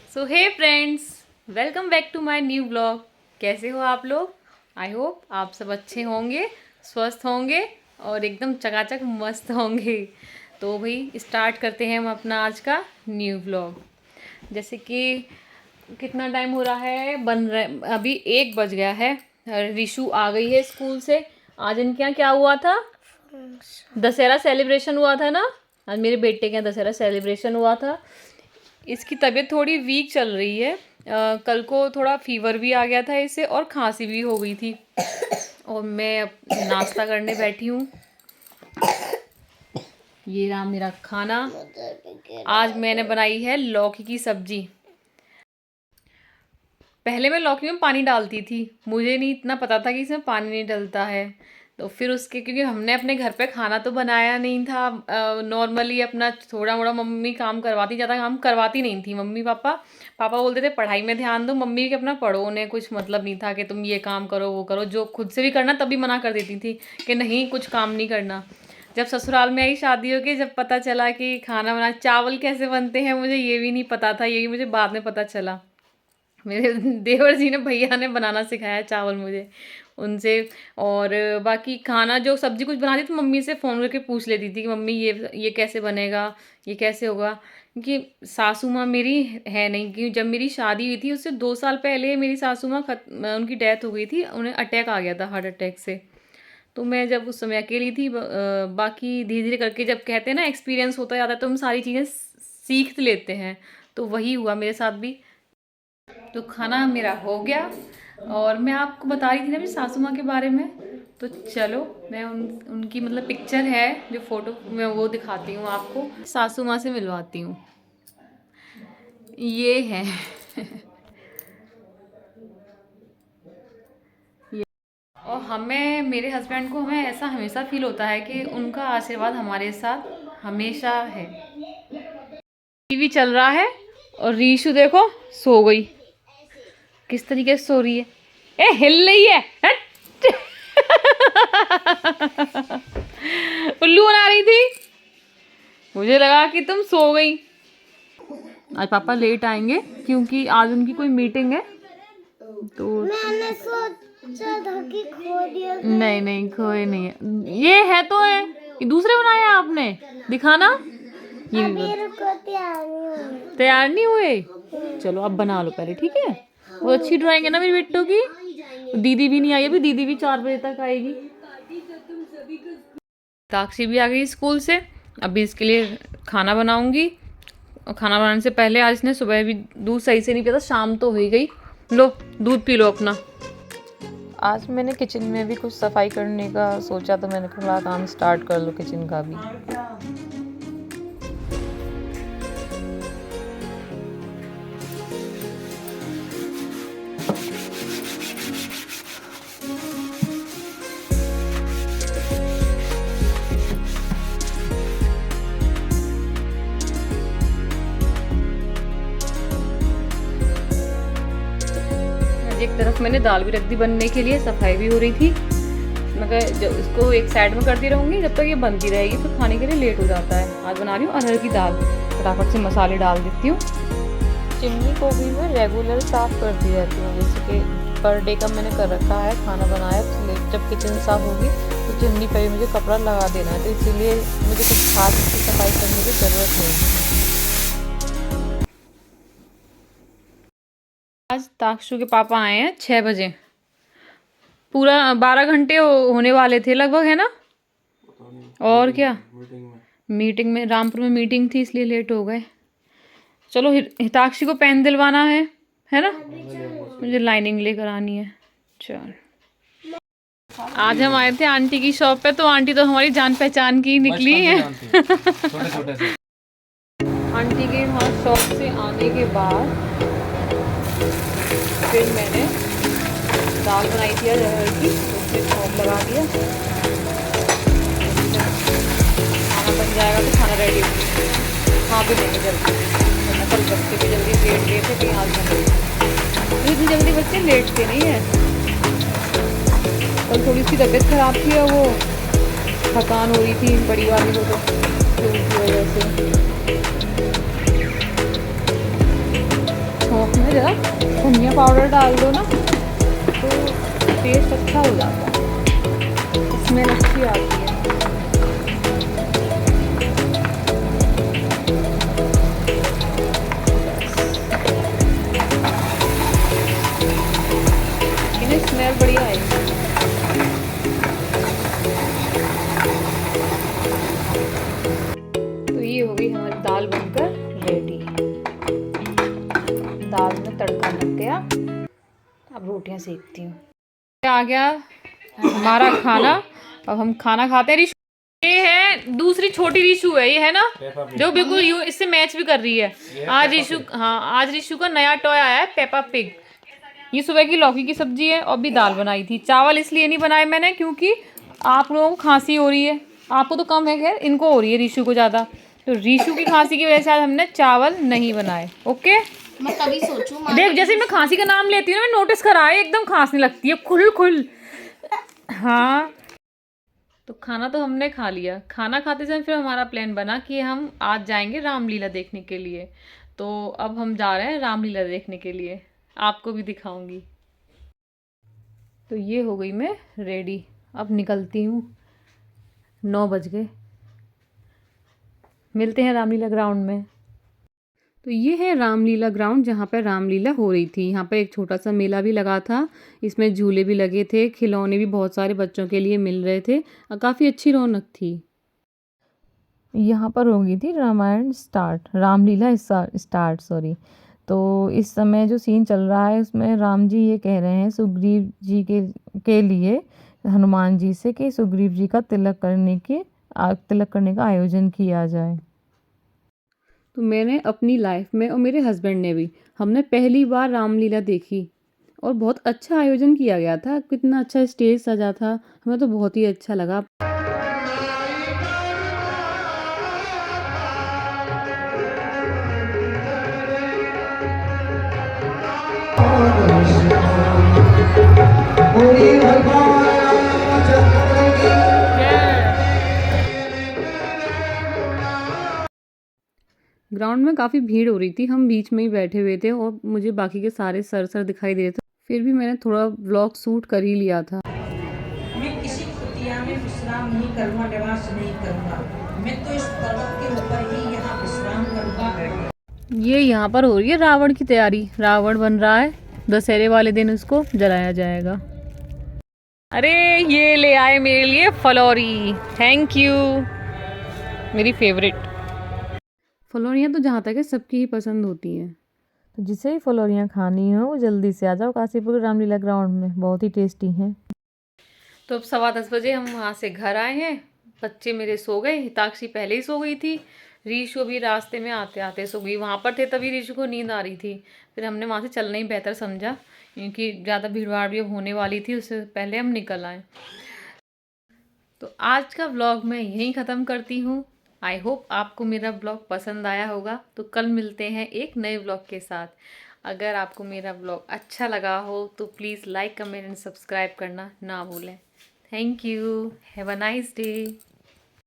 So hey friends, welcome back to my new blog. कैसे हो आप लोग? आई होप आप सब अच्छे होंगे, स्वस्थ होंगे और एकदम चकाचक मस्त होंगे। तो भाई स्टार्ट करते हैं हम अपना आज का न्यू ब्लॉग। जैसे कि कितना टाइम हो रहा है, बन रहा अभी 1 बज गया है। रिशु आ गई है स्कूल से। आज इनके यहाँ क्या हुआ था? दशहरा सेलिब्रेशन हुआ था ना। आज मेरे बेटे के यहाँ दशहरा सेलिब्रेशन हुआ था। इसकी तबीयत थोड़ी वीक चल रही है। कल को थोड़ा फीवर भी आ गया था इसे और खांसी भी हो गई थी। और मैं अब नाश्ता करने बैठी हूँ। ये रहा मेरा खाना। आज मैंने बनाई है लौकी की सब्जी। पहले मैं लौकी में पानी डालती थी, मुझे नहीं इतना पता था कि इसमें पानी नहीं डलता है। तो फिर उसके क्योंकि हमने अपने घर पे खाना तो बनाया नहीं था, नॉर्मली अपना थोड़ा मोड़ा मम्मी काम करवाती, ज़्यादा काम करवाती नहीं थी मम्मी पापा। पापा बोलते थे पढ़ाई में ध्यान दो, मम्मी के अपना पढ़ो, उन्हें कुछ मतलब नहीं था कि तुम ये काम करो वो करो। जो खुद से भी करना तभी मना कर देती थी कि नहीं कुछ काम नहीं करना। जब ससुराल में आई शादी हो के, जब पता चला कि खाना बना, चावल कैसे बनते हैं मुझे ये भी नहीं पता था, ये भी मुझे बाद में पता चला। मेरे देवर जी ने, भैया ने बनाना सिखाया चावल मुझे उनसे। और बाकी खाना जो सब्जी कुछ बनाती तो मम्मी से फ़ोन करके पूछ लेती थी कि मम्मी ये कैसे बनेगा, ये कैसे होगा। क्योंकि सासू माँ मेरी है नहीं, क्योंकि जब मेरी शादी हुई थी उससे 2 साल पहले मेरी सासू माँ उनकी डेथ हो गई थी, उन्हें अटैक आ गया था, हार्ट अटैक से। तो मैं जब उस समय अकेली थी, बाकी धीरे धीरे करके जब कहते हैं ना एक्सपीरियंस होता जाता है तो हम सारी चीज़ें सीख लेते हैं। तो वही हुआ मेरे साथ भी। तो खाना मेरा हो गया और मैं आपको बता रही थी ना मेरी सासू माँ के बारे में। तो चलो मैं उनकी मतलब पिक्चर है जो फोटो मैं वो दिखाती हूँ आपको, सासू माँ से मिलवाती हूँ। ये है ये। और हमें, मेरे हस्बैंड को, हमें ऐसा हमेशा फील होता है कि उनका आशीर्वाद हमारे साथ हमेशा है। टीवी चल रहा है और रीशु देखो सो गई, किस तरीके से सो रही है। ए हिल रही है, हट। उल्लू बना रही थी, मुझे लगा कि तुम सो गई। आज पापा लेट आएंगे क्योंकि आज उनकी कोई मीटिंग है। तो मैंने सोचा था कि खो दिया। नहीं नहीं खोए नहीं है, ये है तो है। ये दूसरे बनाए हैं आपने, दिखाना। ये अभी रुको, तैयार नहीं हुई। तैयार नहीं हुए? चलो अब बना लो पहले, ठीक है। वो अच्छी ड्राइंग है ना मेरी बेटों की। दीदी भी नहीं आई अभी, दीदी भी 4 बजे तक आएगी। साक्षी भी आ गई स्कूल से। अभी इसके लिए खाना बनाऊंगी। और खाना बनाने से पहले आज इसने सुबह भी दूध सही से नहीं पिया था, शाम तो हो ही गई। लो दूध पी लो अपना। आज मैंने किचन में भी कुछ सफाई करने का सोचा, तो मैंने थोड़ा काम स्टार्ट कर लो किचन का भी। एक तरफ मैंने दाल भी रख दी बनने के लिए, सफाई भी हो रही थी। मगर जब इसको एक साइड में करती रहूँगी जब तक ये बनती रहेगी, तो खाने के लिए लेट हो जाता है। आज बना रही हूँ अरहर की दाल, फटाफट से मसाले डाल देती हूँ। चिमनी को भी मैं रेगुलर साफ़ करती रहती हूँ, जैसे कि पर डे का मैंने कर रखा है। खाना बनाया तो जब किचन साफ़ होगी तो चिमनी पर भी मुझे कपड़ा लगा देना है, तो इसीलिए मुझे कुछ खास इसकी सफाई करने की ज़रूरत नहीं। आज ताक्षु के पापा आए हैं 6 बजे। पूरा 12 घंटे होने वाले थे लगभग, है ना। और क्या, मीटिंग में, रामपुर में मीटिंग थी इसलिए लेट हो गए। चलो हिताक्षी को पेन दिलवाना है ना। मुझे लाइनिंग लेकर आनी है। चल, आज हम आए थे आंटी की शॉप पे, तो आंटी तो हमारी जान पहचान की निकली है। आंटी के वहाँ शॉप से आने के बाद फिर मैंने दाल बनाई थी अरहर की, उसमें थोम लगा दिया। खाना बन जाएगा तो खाना रेडी हो जाएगा। खा भी देंगे जल्दी, वरना कल बच्चे भी जल्दी लेट गए थे कहीं आज बने। इतनी जल्दी बच्चे लेटते नहीं है। और थोड़ी सी तबीयत खराब थी और वो थकान हो रही थी बड़ी वाली को, तो की वजह से। ज़रा धनिया पाउडर डाल दो ना तो टेस्ट अच्छा हो जाता है, स्मेल अच्छी आती है। इन्हें स्मेल बढ़िया आएगी। तो ये हो गई हमारी दाल बनकर रेडी। दाल में तड़का लग गया, अब रोटियां सेकती हूँ। आ गया हमारा खाना, अब हम खाना खाते हैं। रिशु ये है, दूसरी छोटी रिशु है ये, है ना, जो बिल्कुल यू इससे मैच भी कर रही है। आज रिशु, हाँ आज रिशु का नया टॉय आया है, पेपा पिग। ये सुबह की लौकी की सब्जी है और भी दाल बनाई थी। चावल इसलिए नहीं बनाए मैंने क्योंकि आप लोगों को खांसी हो रही है, आपको तो कम है, खैर इनको हो रही है रिशु को ज़्यादा, तो रिशु की खांसी की वजह से आज हमने चावल नहीं बनाए। ओके, मैं तभी सोचूं देख जैसे मैं खांसी का नाम लेती हूँ ना, मैं नोटिस करा है एकदम खांसने लगती है खुल खुल। हाँ, तो खाना तो हमने खा लिया। खाना खाते समय फिर हमारा प्लान बना कि हम आज जाएंगे रामलीला देखने के लिए। तो अब हम जा रहे हैं रामलीला देखने के लिए, आपको भी दिखाऊंगी। तो ये हो गई मैं रेडी, अब निकलती हूँ। 9 बज गए, मिलते हैं रामलीला ग्राउंड में। तो ये है रामलीला ग्राउंड जहाँ पर रामलीला हो रही थी। यहाँ पर एक छोटा सा मेला भी लगा था, इसमें झूले भी लगे थे, खिलौने भी बहुत सारे बच्चों के लिए मिल रहे थे और काफ़ी अच्छी रौनक थी। यहाँ पर हो गई थी Ramayan start, Ramlila start sorry. तो इस समय जो सीन चल रहा है उसमें राम जी ये कह रहे हैं सुग्रीव जी के लिए हनुमान जी से कि सुग्रीव जी का तिलक करने का आयोजन किया जाए। तो मैंने अपनी लाइफ में और मेरे हस्बैंड ने भी, हमने पहली बार रामलीला देखी और बहुत अच्छा आयोजन किया गया था। कितना अच्छा स्टेज सजा था, हमें तो बहुत ही अच्छा लगा। ग्राउंड में काफ़ी भीड़ हो रही थी, हम बीच में ही बैठे हुए थे और मुझे बाकी के सारे सर दिखाई दे रहे थे, फिर भी मैंने थोड़ा व्लॉग शूट कर ही लिया था। मैं किसी कुटिया में विश्राम नहीं करूँगा, निवास नहीं करूँगा। मैं तो इस पर्वत के ऊपर ही यहाँ विश्राम करूँगा। ये यहाँ पर हो रही है रावण की तैयारी, रावण बन रहा है, दशहरे वाले दिन उसको जलाया जाएगा। अरे ये ले आए मेरे लिए फलौरी, थैंक यू, मेरी फेवरेट। फलौरियाँ तो जहाँ तक है सबकी ही पसंद होती हैं, तो जिसे ही फलौरियाँ खानी हो वो जल्दी से आ जाओ काशीपुर रामलीला ग्राउंड में, बहुत ही टेस्टी हैं। तो अब 10:15 बजे हम वहाँ से घर आए हैं। बच्चे मेरे सो गए, हिताक्षी पहले ही सो गई थी, रीशु भी रास्ते में आते आते सो गई। वहाँ पर थे तभी रीशु को नींद आ रही थी, फिर हमने वहाँ से चलना ही बेहतर समझा क्योंकि ज़्यादा भीड़ भाड़ भी होने वाली थी, उससे पहले हम निकल आए। तो आज का व्लॉग मैं यहीं ख़त्म करती हूँ। आई होप आपको मेरा व्लॉग पसंद आया होगा। तो कल मिलते हैं एक नए व्लॉग के साथ। अगर आपको मेरा व्लॉग अच्छा लगा हो तो please like, comment and subscribe करना ना भूलें। Thank you, have a nice day.